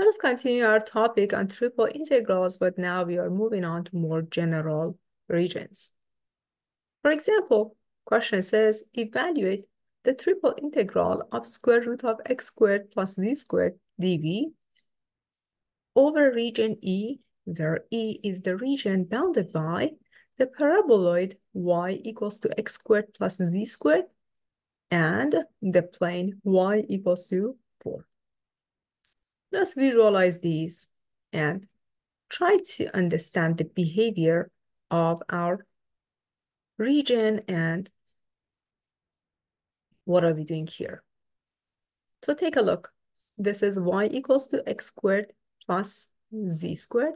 Let us continue our topic on triple integrals, but now we are moving on to more general regions. For example, question says, evaluate the triple integral of square root of x squared plus z squared dv over region E, where E is the region bounded by the paraboloid y equals to x squared plus z squared and the plane y equals to 4. Let's visualize these and try to understand the behavior of our region and what are we doing here. So take a look. This is y equals to x squared plus z squared.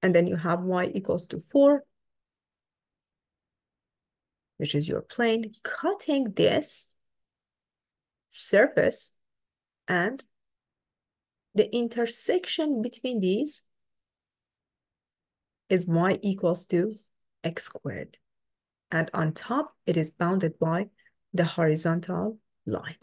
And then you have y equals to 4, which is your plane, cutting this surface, and the intersection between these is y equals to x squared. And on top, it is bounded by the horizontal line.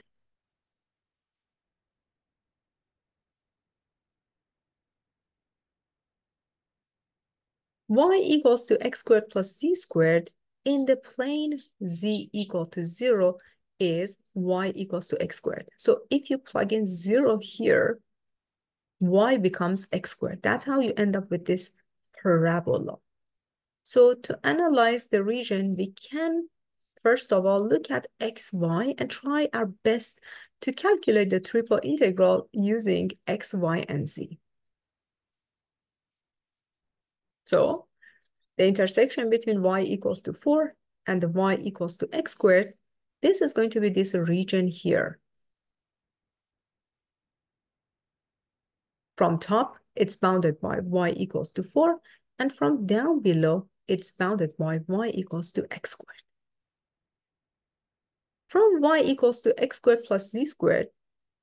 Y equals to x squared plus z squared in the plane z equal to 0 is y equals to x squared. So if you plug in 0 here, y becomes x squared. That's how you end up with this parabola. So to analyze the region, we can, first of all, look at x, y, and try our best to calculate the triple integral using x, y, and z. So the intersection between y equals to 4 and the y equals to x squared, this is going to be this region here. From top, it's bounded by y equals to 4, and from down below, it's bounded by y equals to x squared. From y equals to x squared plus z squared,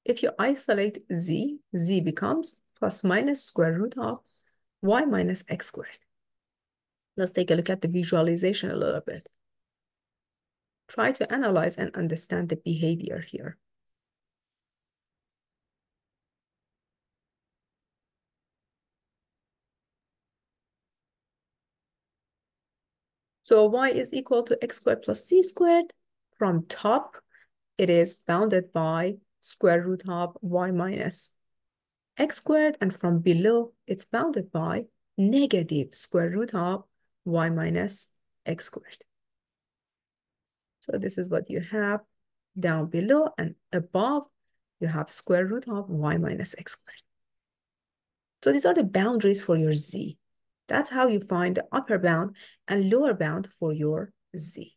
if you isolate z, z becomes plus minus square root of y minus x squared. Let's take a look at the visualization a little bit. Try to analyze and understand the behavior here. So y is equal to x squared plus z squared. From top, it is bounded by square root of y minus x squared. And from below, it's bounded by negative square root of y minus x squared. So this is what you have down below, and above, you have square root of y minus x squared. So these are the boundaries for your z. That's how you find the upper bound and lower bound for your z.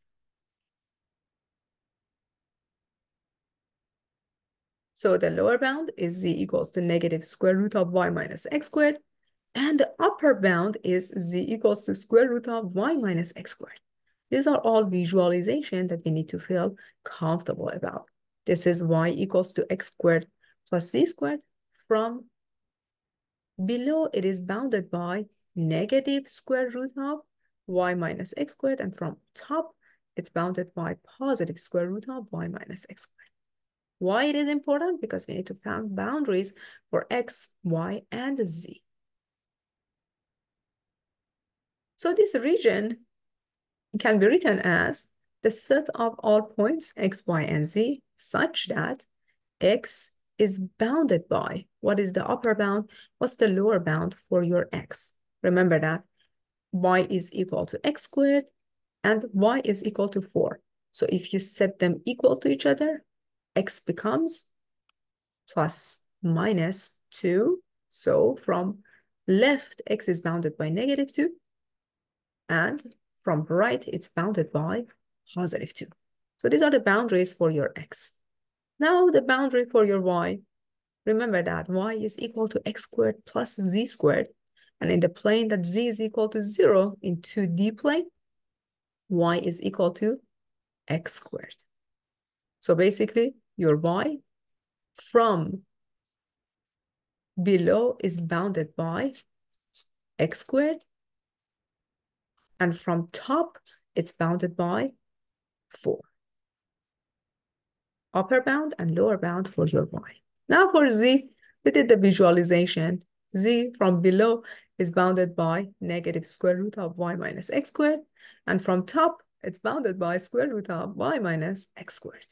So the lower bound is z equals to negative square root of y minus x squared, and the upper bound is z equals to square root of y minus x squared. These are all visualization that we need to feel comfortable about. This is y equals to x squared plus z squared. From below, it is bounded by negative square root of y minus x squared, and from top, it's bounded by positive square root of y minus x squared. Why it is important? Because we need to find boundaries for x, y, and z. So this region can be written as the set of all points x, y, and z such that x is bounded by, what is the upper bound? What's the lower bound for your x? Remember that y is equal to x squared and y is equal to 4. So if you set them equal to each other, x becomes plus minus 2. So from left, x is bounded by negative 2. And from right, it's bounded by positive 2. So these are the boundaries for your x. Now the boundary for your y. Remember that y is equal to x squared plus z squared. And in the plane that z is equal to 0 in 2D plane, y is equal to x squared. So basically, your y from below is bounded by x squared. And from top, it's bounded by 4. upper bound and lower bound for your y. Now for z, we did the visualization. Z from below is bounded by negative square root of y minus x squared. And from top, it's bounded by square root of y minus x squared.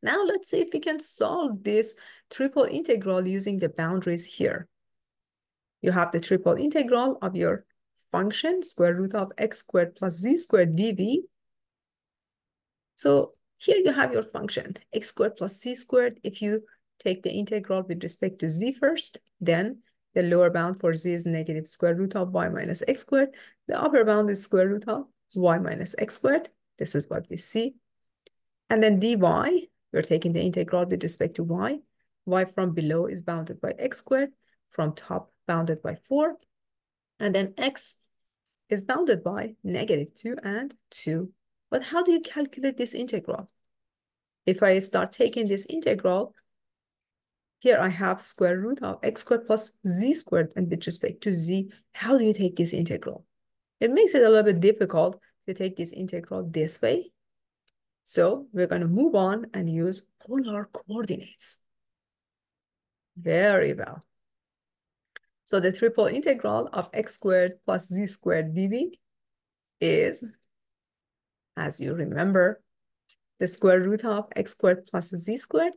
Now let's see if we can solve this triple integral using the boundaries here. You have the triple integral of your function, square root of x squared plus z squared dv. So here you have your function, x squared plus c squared. If you take the integral with respect to z first, then the lower bound for z is negative square root of y minus x squared. The upper bound is square root of y minus x squared. This is what we see. And then dy, we're taking the integral with respect to y. Y from below is bounded by x squared, from top bounded by 4. And then x is bounded by negative 2 and 2. But how do you calculate this integral? If I start taking this integral, here I have square root of x squared plus z squared, and with respect to z, how do you take this integral? It makes it a little bit difficult to take this integral this way. So we're going to move on and use polar coordinates. Very well. So the triple integral of x squared plus z squared dv is, as you remember, the square root of x squared plus z squared.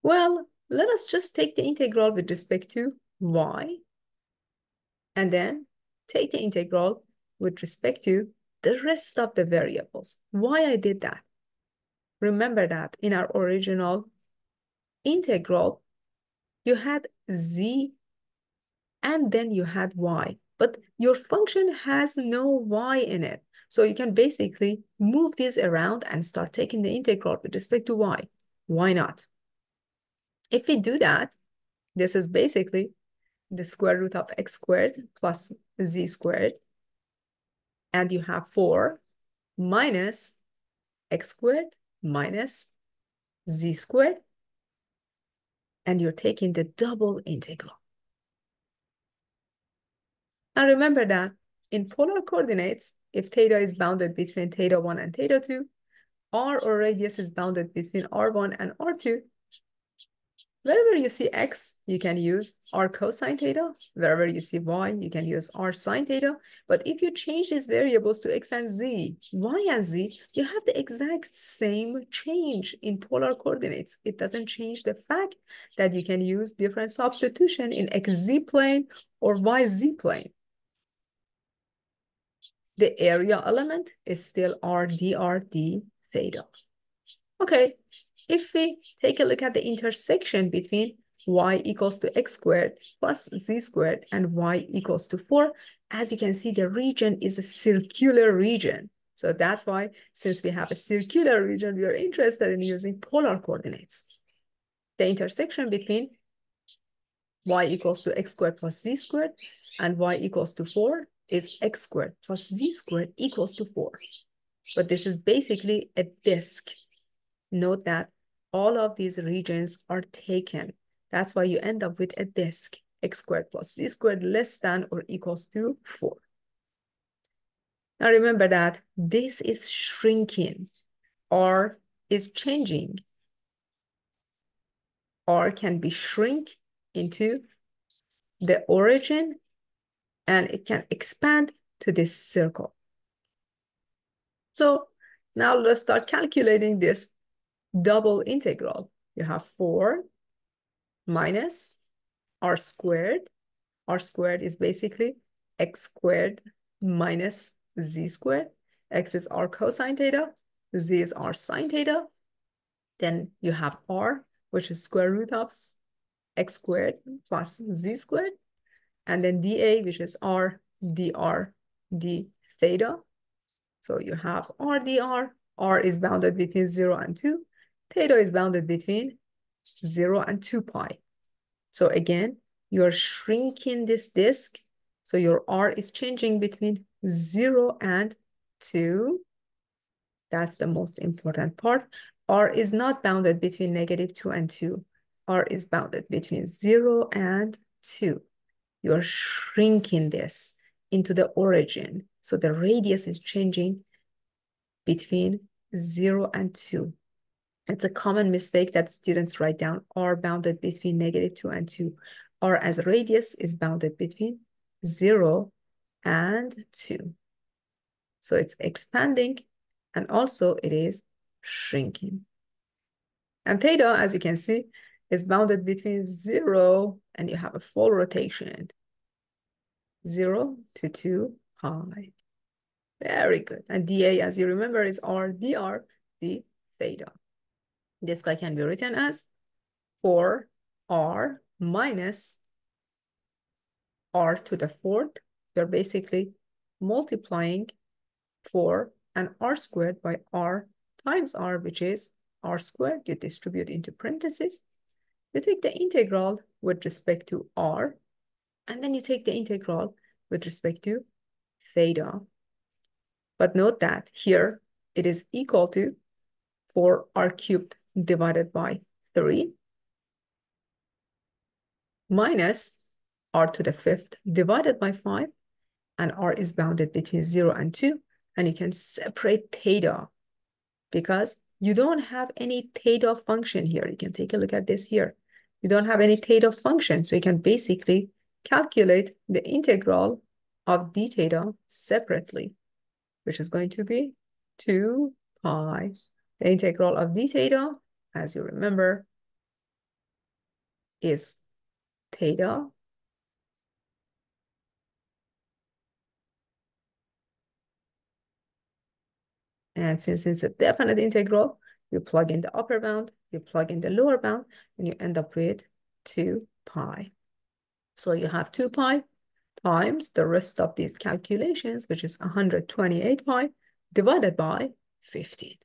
Well, let us just take the integral with respect to y, and then take the integral with respect to the rest of the variables. Why I did that? Remember that in our original integral, you had z and then you had y, but your function has no y in it. So you can basically move this around and start taking the integral with respect to y. Why not? If we do that, this is basically the square root of x squared plus z squared. And you have 4 minus x squared minus z squared. And you're taking the double integral. Now remember that in polar coordinates, if theta is bounded between theta 1 and theta 2, r or radius is bounded between r1 and r2, wherever you see x, you can use r cosine theta. Wherever you see y, you can use r sine theta. But if you change these variables to x and z, y and z, you have the exact same change in polar coordinates. It doesn't change the fact that you can use different substitution in xz plane or yz plane. The area element is still r dr d theta. Okay, if we take a look at the intersection between y equals to x squared plus z squared and y equals to 4, as you can see, the region is a circular region. So that's why, since we have a circular region, we are interested in using polar coordinates. The intersection between y equals to x squared plus z squared and y equals to 4 is x squared plus z squared equals to 4. But this is basically a disk. Note that all of these regions are taken. That's why you end up with a disk, x squared plus z squared less than or equals to 4. Now remember that this is shrinking. R is changing. R can be shrink into the origin, and it can expand to this circle. So now let's start calculating this double integral. You have 4 minus r squared. R squared is basically x squared minus z squared. X is r cosine theta. Z is r sine theta. Then you have r, which is square root of x squared plus z squared. And then dA, which is r dr d theta. So you have r dr. R is bounded between 0 and 2. Theta is bounded between 0 and 2 pi. So again, you're shrinking this disk. So your r is changing between 0 and 2. That's the most important part. R is not bounded between negative 2 and 2. R is bounded between 0 and 2. You're shrinking this into the origin. So the radius is changing between 0 and 2. It's a common mistake that students write down r bounded between -2 and 2. R as a radius is bounded between 0 and 2. So it's expanding, and also it is shrinking. And theta, as you can see, is bounded between 0, and you have a full rotation. 0 to 2 pi. Very good. And dA, as you remember, is r dr d theta. This guy can be written as 4r minus r to the fourth. You're basically multiplying 4 and r squared by r times r, which is r squared. You distribute into parentheses. You take the integral with respect to r, and then you take the integral with respect to theta. But note that here it is equal to 4r cubed divided by 3 minus r to the fifth divided by 5, and r is bounded between 0 and 2, and you can separate theta because you don't have any theta function here. You can take a look at this here. You don't have any theta function, so you can basically calculate the integral of d theta separately, which is going to be 2 pi. The integral of d theta, as you remember, is theta and since it's a definite integral, you plug in the upper bound, you plug in the lower bound, and you end up with 2 pi. So you have 2 pi times the rest of these calculations, which is 128 pi, divided by 15.